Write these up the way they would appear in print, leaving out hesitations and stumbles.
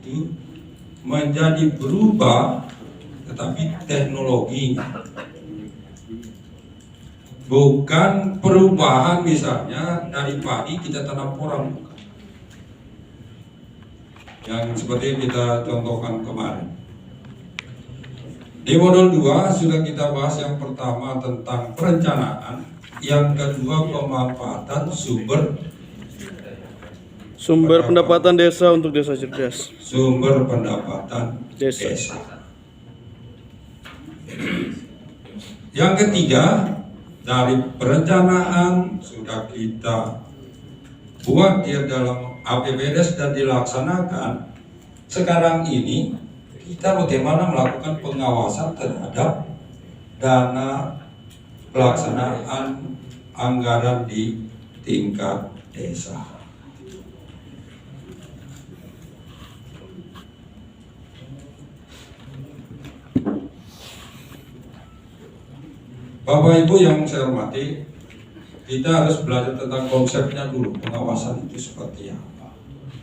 itu menjadi berubah, tetapi teknologinya. Bukan perubahan misalnya dari padi kita tanam porang, yang seperti kita contohkan kemarin. Di modul 2 sudah kita bahas yang pertama tentang perencanaan, yang kedua pemanfaatan sumber pendapatan desa untuk desa cerdas. Sumber pendapatan desa. Yang ketiga, dari perencanaan sudah kita buat dia dalam APBDes dan dilaksanakan. Sekarang ini kita bagaimana melakukan pengawasan terhadap dana pelaksanaan anggaran di tingkat desa. Bapak Ibu yang saya hormati, kita harus belajar tentang konsepnya dulu, pengawasan itu seperti apa.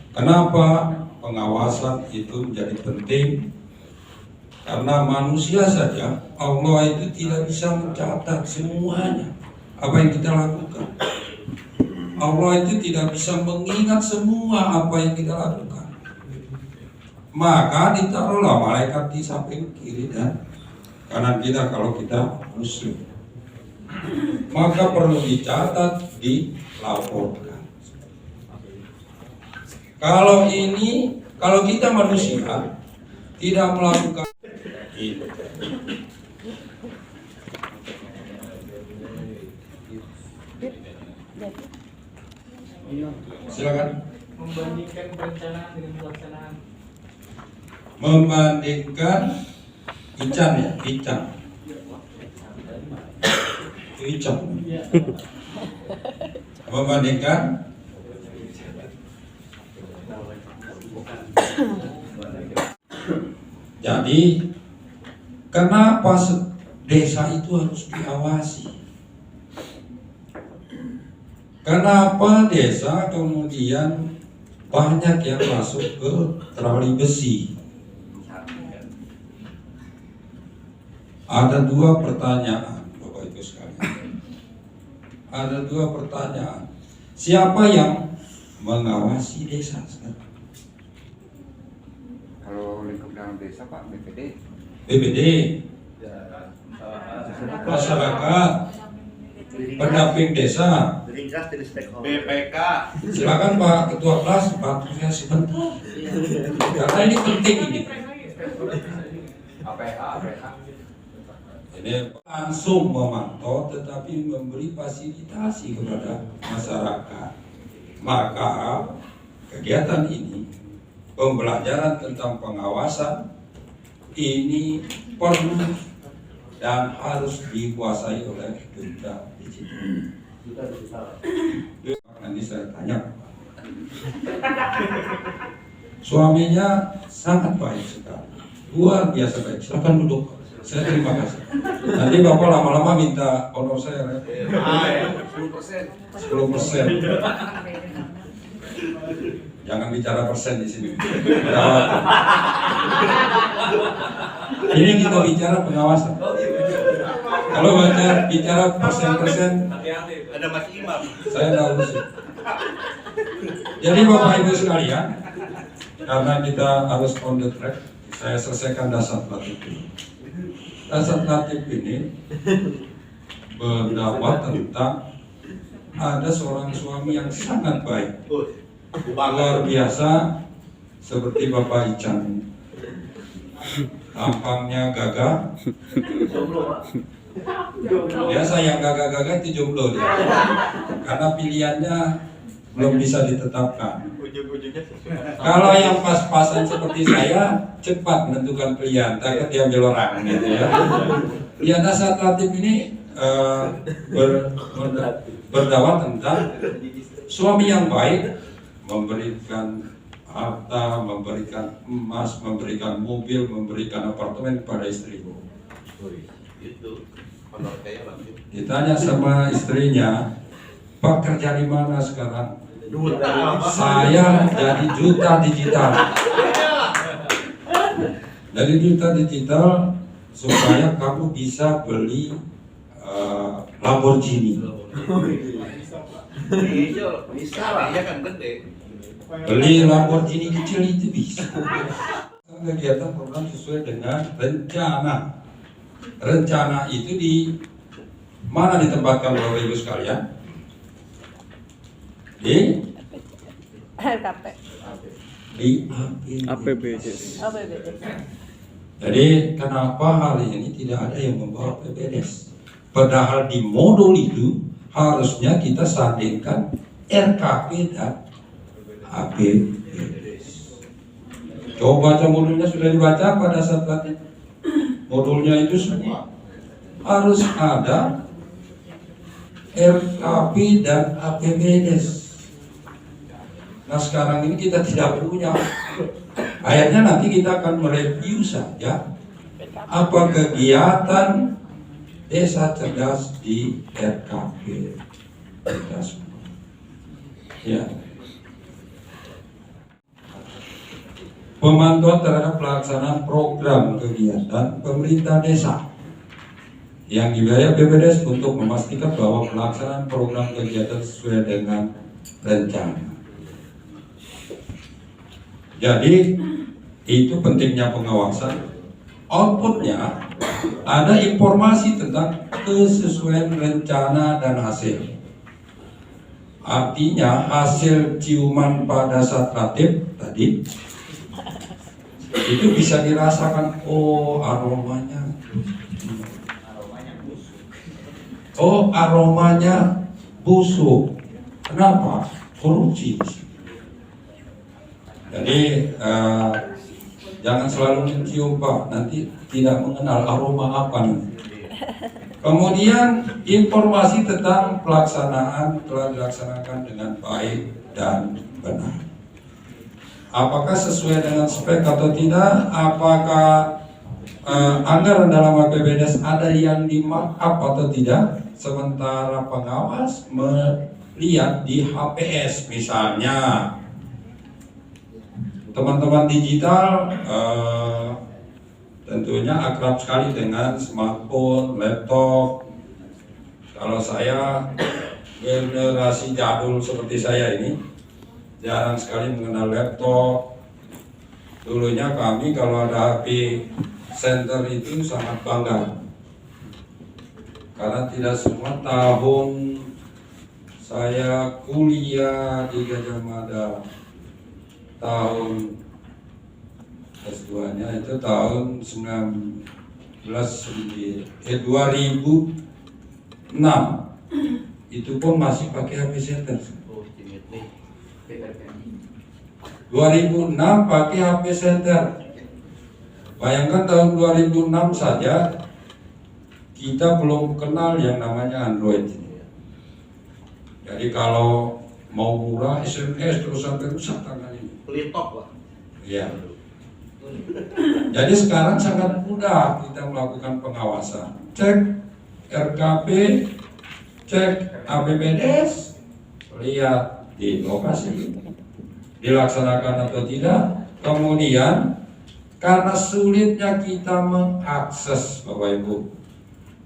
Kenapa pengawasan itu menjadi penting? Karena manusia saja, Allah itu tidak bisa mencatat semuanya apa yang kita lakukan. Allah itu tidak bisa mengingat semua apa yang kita lakukan. Maka ditaruhlah malaikat di samping kiri dan kanan kita kalau kita muslim. Maka perlu dicatat, dilaporkan. Kalau kita manusia tidak melakukan itu. Silakan. Membandingkan perencanaan dengan pelaksanaan. Membandingkan Ican ya, Ican. Membandingkan jadi kenapa desa itu harus diawasi? Kenapa desa kemudian banyak yang masuk ke troli besi? Ada dua pertanyaan, Bapak Ibu sekalian. Ada dua pertanyaan. Siapa yang mengawasi desa sekarang? Kalau lingkup dalam desa Pak, BPD. BPD, masyarakat, pendamping desa, BPK. silakan Pak Ketua Kelas, bantunya sebentar. Karena ini penting ini. APH. Ini langsung memantau tetapi memberi fasilitasi kepada masyarakat. Maka kegiatan ini, pembelajaran tentang pengawasan ini perlu dan harus dikuasai oleh duta digital. Nanti saya tanya. Suaminya sangat baik sekali, luar biasa baik. Silakan duduk. Saya terima kasih. Nanti Bapak lama-lama minta honor saya. 10%. 10%. Jangan bicara persen di sini. Ini kita bicara pengawasan. Kalau bicara persen-persen, Ada Mas Imam. saya nggak urus. Jadi Bapak Ibu sekalian, karena kita harus on the track, saya selesaikan dasar latih ini. Dasar latih ini berdakwah tentang ada seorang suami yang sangat baik, luar biasa, seperti Bapak Ican. Tampangnya gagah. Biasa yang gagah-gagah itu jomblo dia. Karena pilihannya belum bisa ditetapkan. Kalau yang pas-pasan seperti saya, cepat menentukan pilihan, takut diambil orang gitu ya. Ya, dasar latih ini berdakwah tentang suami yang baik, memberikan harta, memberikan emas, memberikan mobil, memberikan apartemen kepada istrinya. Ditanya sama istrinya, Pak kerja di mana sekarang? Saya jadi duta digital. Dari Duta Digital supaya kamu bisa beli Lamborghini. Bisa lah, ya kan gede. Beli Lamborghini kecil itu bisa. Kegiatan program sesuai dengan rencana. Rencana itu di mana ditempatkan Bapak Ibu sekalian? Di RKP. Di APBDes. Jadi kenapa hari ini tidak ada yang membawa PPDS? Padahal di modul itu harusnya kita sandingkan RKP dan APBDes. Coba baca modulnya, sudah dibaca pada saat tadi. Modulnya itu semua harus ada RKP dan APBDes. Nah sekarang ini kita tidak punya. Akhirnya nanti kita akan mereview saja apa kegiatan desa cerdas di RKP kita semua. Ya. Pemantauan terhadap pelaksanaan program kegiatan pemerintah desa yang dibiayai BPDS untuk memastikan bahwa pelaksanaan program kegiatan sesuai dengan rencana. Jadi itu pentingnya pengawasan. Outputnya ada informasi tentang kesesuaian rencana dan hasil. Artinya hasil ciuman pada saat ratib tadi itu bisa dirasakan, oh aromanya busuk. Kenapa? Korupsi. Jadi jangan selalu mencium Pak, nanti tidak mengenal aroma apa nih. Kemudian informasi tentang pelaksanaan telah dilaksanakan dengan baik dan benar. Apakah sesuai dengan spek atau tidak? Apakah anggaran dalam APBDes ada yang di markup atau tidak? Sementara pengawas melihat di HPS misalnya. Teman-teman digital tentunya akrab sekali dengan smartphone, laptop. Kalau saya generasi jadul seperti saya ini jarang sekali mengenal laptop. Dulunya kami kalau ada HP center itu sangat bangga, karena tidak semua tahun saya kuliah di Gajah Mada, tahun S2-nya itu tahun 2006, itu pun masih pakai HP center. 2006 pakai HP center. Bayangkan tahun 2006 saja kita belum kenal yang namanya Android. Jadi kalau mau murah SMS terus sampai rusak tangan ini. Pelitok lah. Iya. Jadi sekarang sangat mudah kita melakukan pengawasan. Cek RKP, cek APBDes, lihat di lokasi dilaksanakan atau tidak. Kemudian karena sulitnya kita mengakses, Bapak Ibu,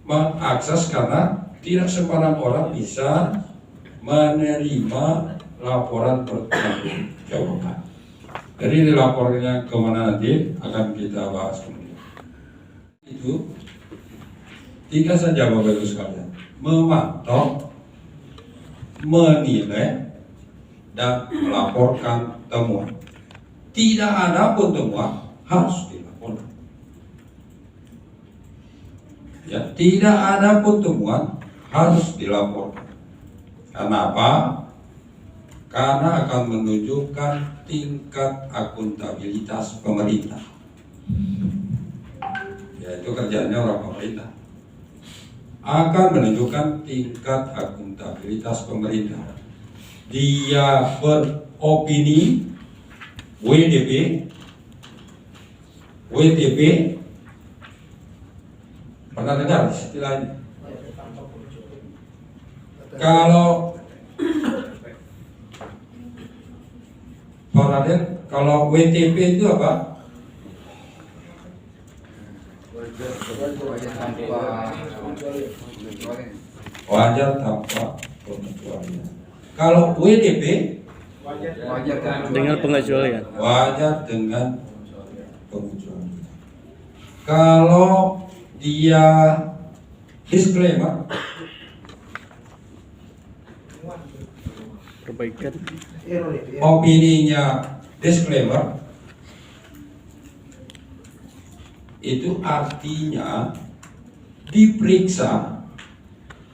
mengakses karena tidak sembarang orang bisa menerima laporan pertanggungjawaban. Jadi laporannya kemana nanti akan kita bahas kemudian. Itu 3 saja Bapak Ibu sekalian: memantau, menilai, dan melaporkan temuan. Tidak ada pun temuan harus dilaporkan. Ya, tidak ada pun temuan harus dilaporkan. Kenapa? Karena akan menunjukkan tingkat akuntabilitas pemerintah. Ya, itu kerjanya orang pemerintah. Akan menunjukkan tingkat akuntabilitas pemerintah. Dia beropini WTP, pernah dengar istilah ini? Kalau Pak Raden, kalau WTP itu apa? Wajar tanpa pengecualian. Wajar tanpa pengecualian. Kalau WDP Wajar Dengan pengecualian. wajar dengan pengecualian. Kalau dia disclaimer, Perbaikan. opininya disclaimer, itu artinya diperiksa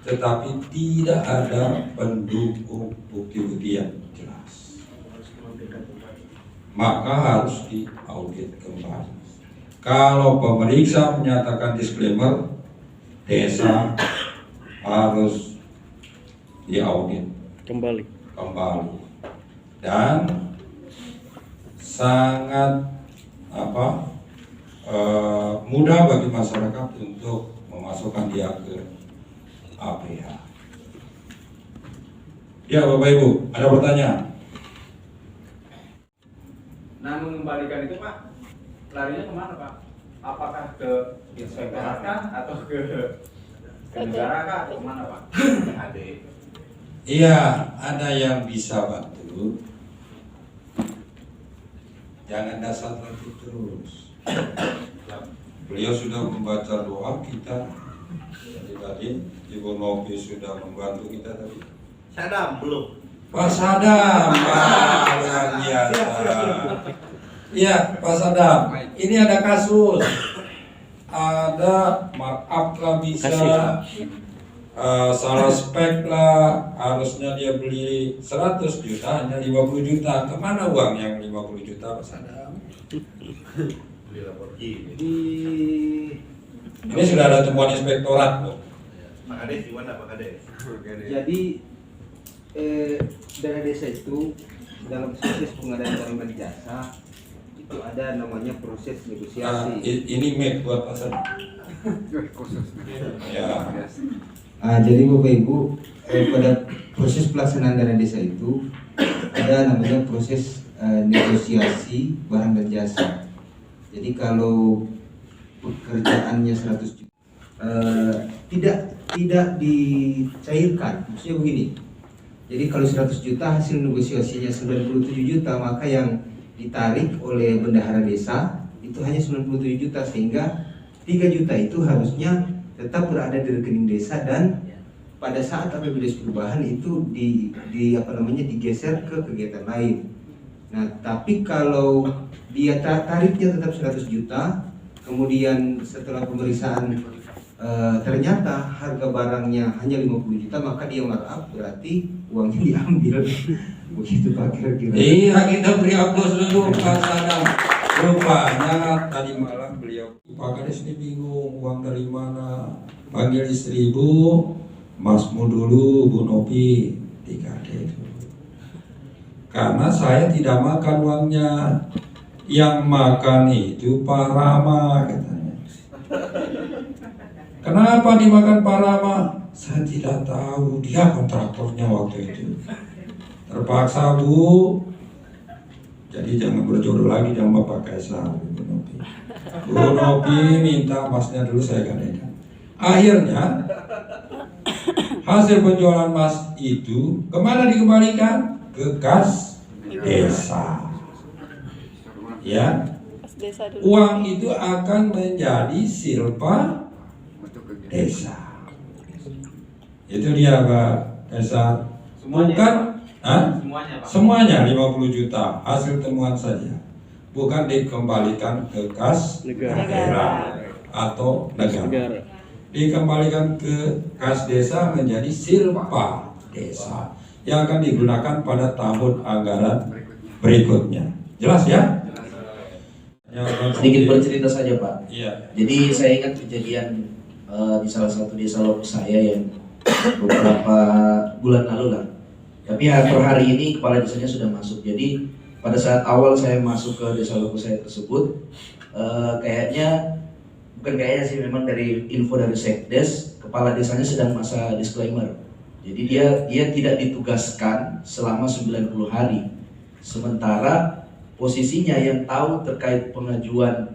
tetapi tidak ada pendukung bukti-bukti yang jelas, maka harus diaudit kembali. Kalau pemeriksa menyatakan disclaimer, desa harus diaudit Kembali. dan sangat mudah bagi masyarakat untuk memasukkan dia ke APH. Ya Bapak Ibu, ada pertanyaan? Nah, mengembalikan itu Pak, larinya kemana Pak? Apakah ke inspektorat kah atau ke negara kah atau kemana Pak? Iya, ada yang bisa bantu. Jangan dasar lagi terus. Beliau sudah membaca doa kita. Jadi tadi Ibu Novi sudah membantu kita tadi. Sadam belum. Pak Sadam, Pak, luar biasa. Iya, Pak Sadam. Ini ada kasus. Ada markup lah bisa. Salah spek lah, harusnya dia beli 100 juta, hanya 50 juta. Kemana uang yang 50 juta, Pak Sadam? Ini sudah ada temuan inspektorat loh. Pak Kades gimana Pak Kades? Jadi dana desa itu dalam proses pengadaan barang dan jasa itu ada namanya proses negosiasi. Ini mic buat Pak Sadam. Khusus. Ya. Jadi Bapak Ibu, pada proses pelaksanaan dana desa itu ada namanya proses negosiasi barang dan jasa. Jadi kalau pekerjaannya 100 juta tidak dicairkan, maksudnya begini. Jadi kalau 100 juta hasil negosiasinya 97 juta, maka yang ditarik oleh bendahara desa itu hanya 97 juta, sehingga 3 juta itu harusnya tetap berada di rekening desa dan pada saat APBDes perubahan itu digeser ke kegiatan lain. Nah, tapi kalau dia tarifnya tetap 100 juta, kemudian setelah pemeriksaan ternyata harga barangnya hanya 50 juta, maka dia markup, berarti uangnya diambil. Begitu Pak kira-kira. Iya, kita beri aplaus dulu Pak Sadam. Rupanya tadi malam beliau, Pak Kades ini bingung uang dari mana. Panggil istri Ibu, Masmu dulu, Bu Novi, dikade dulu. Karena saya tidak makan uangnya, yang makan itu Pak Rama katanya. Kenapa dimakan Pak Rama? Saya tidak tahu, dia kontraktornya waktu itu. Terpaksa Bu, jadi jangan berjodoh lagi sama Bapak Kaisar, Bu Novi. Bu Novi minta emasnya dulu, saya gadaikan. Akhirnya hasil penjualan emas itu kemana dikembalikan? Ke kas desa. Ya, Desa dulu. uang itu akan menjadi silpa desa. Itu dia Pak Kaisar. Bukan, Semuanya Pak. semuanya 50 juta hasil temuan saja, bukan dikembalikan ke kas Negara. atau negara. Negara. Dikembalikan ke kas desa menjadi silpa desa yang akan digunakan pada tahun anggaran berikutnya. Jelas ya? Sedikit bercerita saja Pak. Iya. Jadi saya ingat kejadian di salah satu desa lokus saya yang beberapa bulan lalu lah. Tapi per hari ini kepala desanya sudah masuk. Jadi pada saat awal saya masuk ke desa lokus saya tersebut, bukan kayaknya sih, memang dari info dari Sekdes, kepala desanya sedang masa disclaimer. Jadi dia tidak ditugaskan selama 90 hari. Sementara posisinya yang tahu terkait pengajuan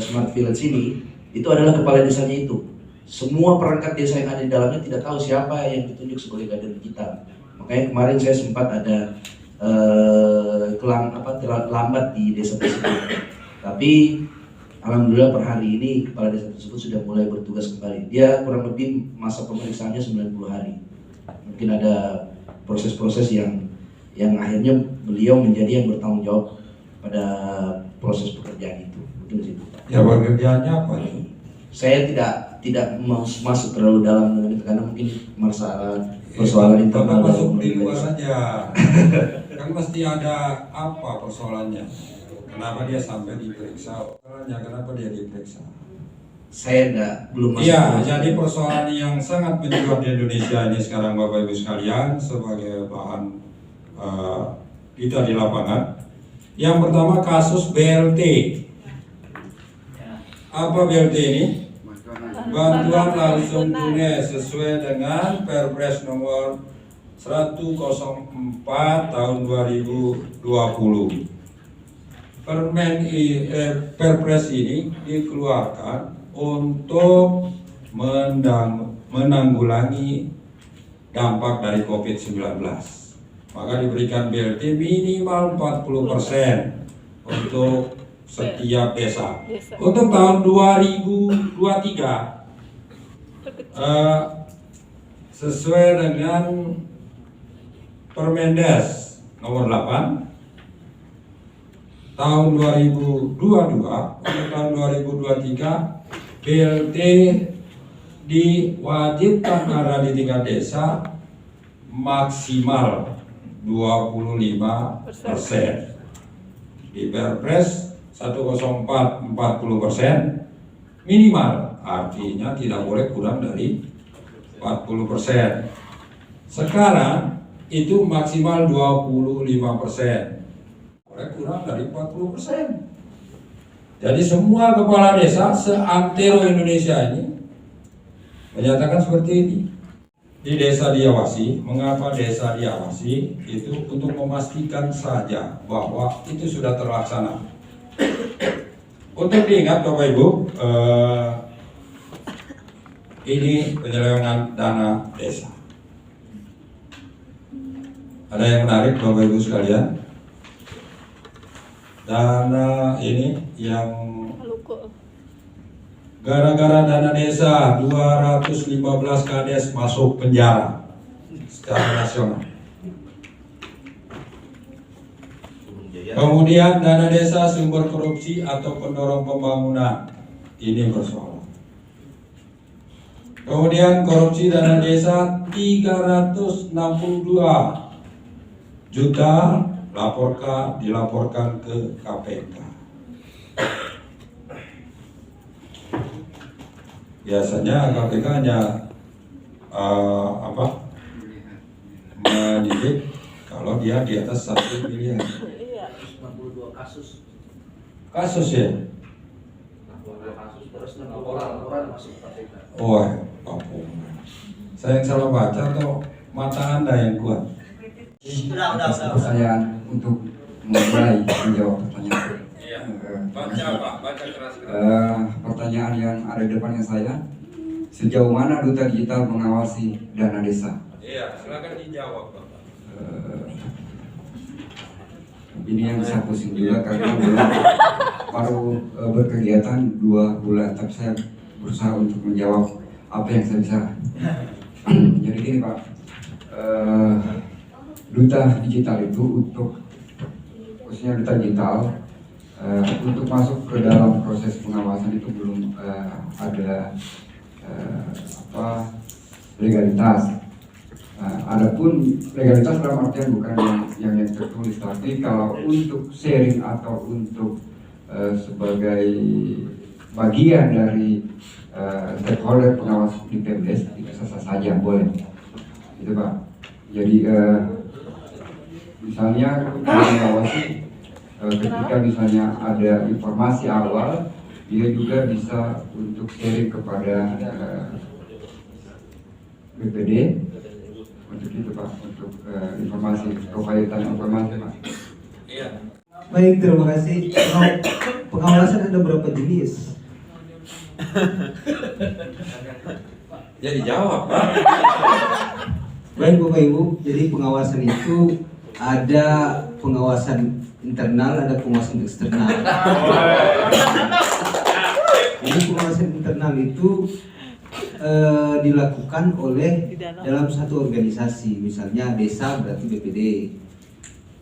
Smart Village ini itu adalah kepala desanya itu. Semua perangkat desa yang ada di dalamnya tidak tahu siapa yang ditunjuk sebagai kader digital. Makanya kemarin saya sempat ada terlambat di desa tersebut. Tapi alhamdulillah per hari ini kepala desa tersebut sudah mulai bertugas kembali. Dia kurang lebih masa pemeriksaannya 90 hari. Mungkin ada proses-proses yang akhirnya beliau menjadi yang bertanggung jawab pada proses pekerjaan itu. Mungkin di situ. Ya pekerjaannya apa itu? Saya tidak masuk terlalu dalam dengan itu karena mungkin persoalan internal. Bapak masuk di luar saja. Kan mesti ada apa persoalannya? Kenapa dia sampai diperiksa? Kenapa dia diperiksa? Saya belum masuk. Iya, jadi persoalan yang sangat mencuat di Indonesia ini sekarang Bapak Ibu sekalian sebagai bahan kita di lapangan. Yang pertama kasus BLT. Apa BLT ini? Bantuan langsung tunai sesuai dengan Perpres nomor 104 tahun 2020. Perpres ini dikeluarkan untuk menanggulangi dampak dari COVID-19. Maka diberikan BLT minimal 40% untuk setiap desa. Untuk tahun 2023 sesuai dengan Permendes nomor 8 tahun 2022 untuk tahun 2023 BLT diwajibkan ada di tingkat desa maksimal 25%. Di Perpres 104 40% minimal, artinya tidak boleh kurang dari 40%. Sekarang itu maksimal 25%, boleh kurang dari 40%. Jadi semua kepala desa seantero Indonesia ini menyatakan seperti ini. Di desa diawasi, mengapa desa diawasi? Itu untuk memastikan saja bahwa itu sudah terlaksana. Untuk diingat Bapak Ibu, ini penyelewengan dana desa. Ada yang menarik Bapak Ibu sekalian? Dana ini yang gara-gara dana desa 215 kades masuk penjara secara nasional. Kemudian dana desa sumber korupsi atau pendorong pembangunan, ini persoalan. Kemudian korupsi dana desa 362 juta dilaporkan ke KPK. Biasanya KPK hanya menyidik kalau dia di atas 1 miliar. 62 kasus. Kasus ya? 62 kasus terus laporan masuk KPK. Oh, saya yang salah baca atau mata Anda yang kuat? Saya untuk mulai menjawab pertanyaan. Iya. Baca Pak, baca keras-keras. Pertanyaan yang ada di depannya saya, sejauh mana Duta Digital mengawasi dana desa? Iya, silakan dijawab Bapak. Ini yang saya pusing juga karena baru berkegiatan 2 bulan, tapi saya berusaha untuk menjawab apa yang saya bisa. Jadi gini Pak, Duta Digital itu untuk khususnya Duta Digital untuk masuk ke dalam proses pengawasan itu belum ada legalitas. Adapun legalitas dalam artian bukan yang tertulis, tapi kalau untuk sharing atau untuk sebagai bagian dari stakeholder pengawas di Pemdes itu sah-sah saja boleh, itu Pak. Jadi misalnya mengawasi ketika misalnya ada informasi awal, dia juga bisa untuk sharing kepada BPD. Untuk itu Pak, untuk informasi, kepailitan informasi Pak. Iya. Baik, terima kasih. Pengawasan ada berapa jenis? Jadi jawab, Pak. Baik Bapak Ibu, jadi pengawasan itu ada pengawasan internal, ada pengawasan eksternal. Jadi pengawasan internal itu dilakukan oleh dalam satu organisasi, misalnya desa berarti BPD,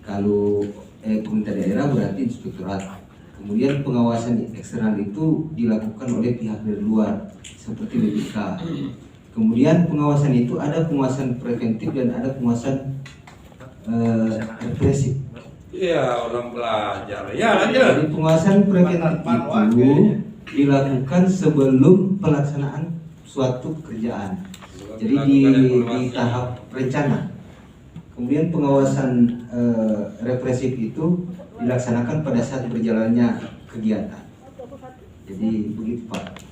kalau pemerintah daerah berarti inspektorat. Kemudian pengawasan eksternal itu dilakukan oleh pihak dari luar seperti BPK. Kemudian pengawasan itu ada pengawasan preventif dan ada pengawasan represif. Iya, orang belajar. Ya, lanjut. Jadi pengawasan preventif itu dilakukan sebelum pelaksanaan suatu pekerjaan. Jadi di tahap rencana. Kemudian pengawasan represif itu dilaksanakan pada saat berjalannya kegiatan. Jadi begitu Pak.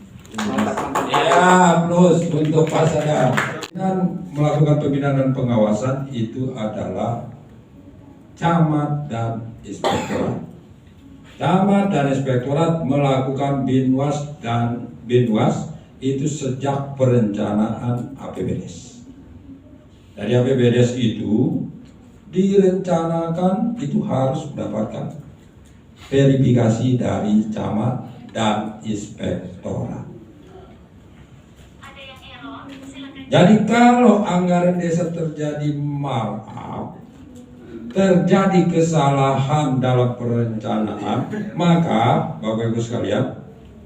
Ya, plus untuk Pak Sadar. Dengan melakukan pembinaan dan pengawasan itu adalah camat dan inspektorat. Camat dan inspektorat melakukan binwas dan binwas itu sejak perencanaan APBDes. Dari APBDes itu direncanakan itu harus mendapatkan verifikasi dari camat dan inspektorat. Jadi kalau anggaran desa terjadi markup, terjadi kesalahan dalam perencanaan, maka Bapak Ibu sekalian,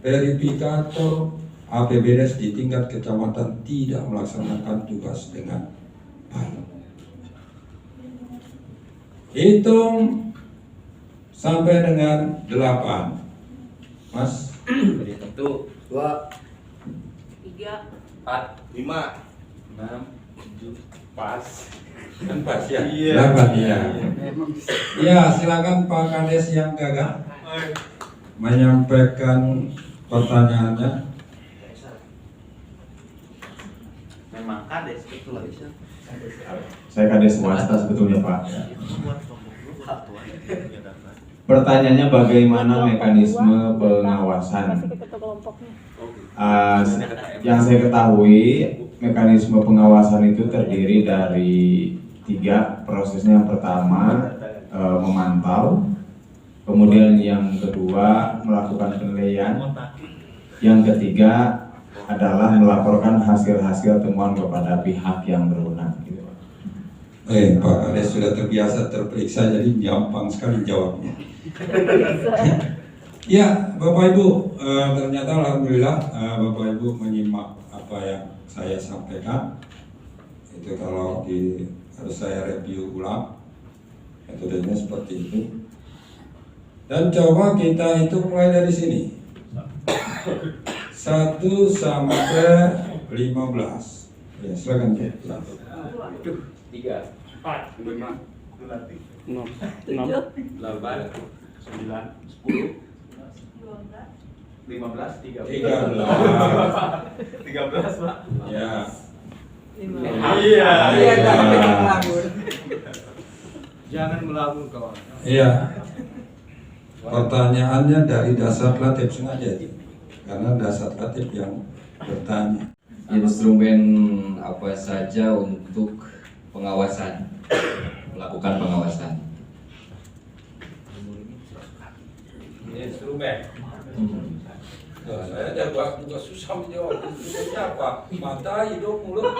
verifikator APBDes di tingkat kecamatan tidak melaksanakan tugas dengan baik. Hitung sampai dengan 8, Mas. 1, 2, 3, 4, 5, 6, 7, pas. Kan pas ya? Iya. 8 ya. Ya, silakan Pak Kades yang gagah menyampaikan pertanyaannya. Memang kades betul. Saya kades swasta sebetulnya Pak. Pertanyaannya bagaimana mekanisme pengawasan? Yang saya ketahui mekanisme pengawasan itu terdiri dari 3 prosesnya. Yang pertama memantau, kemudian yang kedua melakukan penilaian, yang ketiga adalah melaporkan hasil-hasil temuan kepada pihak yang berwenang. Pak Kades sudah terbiasa terperiksa, jadi gampang sekali jawabnya. Ya, Bapak Ibu, ternyata alhamdulillah Bapak Ibu menyimak apa yang saya sampaikan. Itu kalau harus saya review ulang, metodenya seperti itu. Dan coba kita hitung mulai dari sini. 1 sampai 15. Ya, silakan. 3, 4, 5, 6. 8, 9, 10, 15, 13. 13, Pak. Ya. Iya. Jangan melabur kawan. Iya. Pertanyaannya dari dasar latif sengaja, karena dasar latif yang bertanya. Instrumen apa saja untuk pengawasan, melakukan pengawasan? Instrumen. Saya juga susah menjawab. Instrumennya apa? Mata, hidung, mulut.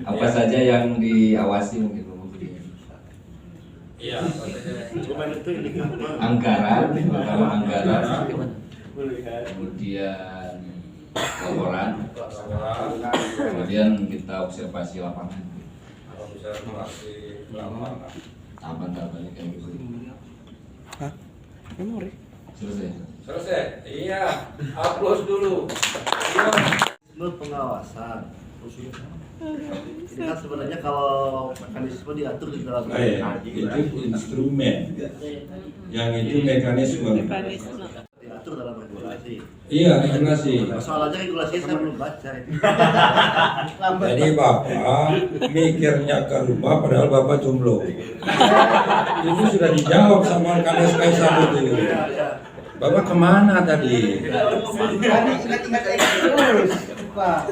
Apa saja yang diawasi mungkin? Iya. Anggaran, kemudian laporan, kemudian kita observasi lapangan. Observasi lapangan. Tahapan-tahapannya kayak gitu. Hah? Memori? Selesai. Iya. Upload dulu. Iya. Pengawasan. Ini kan sebenarnya kalau mekanisme diatur di dalam Itu instrumen. Yang itu mekanisme. diatur dalam regulasi. Iya, regulasi. Soalnya regulasinya saya belum baca itu. Jadi Bapak mikirnya ke rumah padahal Bapak jomblo. Itu sudah dijawab sama Kades Kaisar itu. Bapak kemana tadi? Ingat-ingat terus, Pak.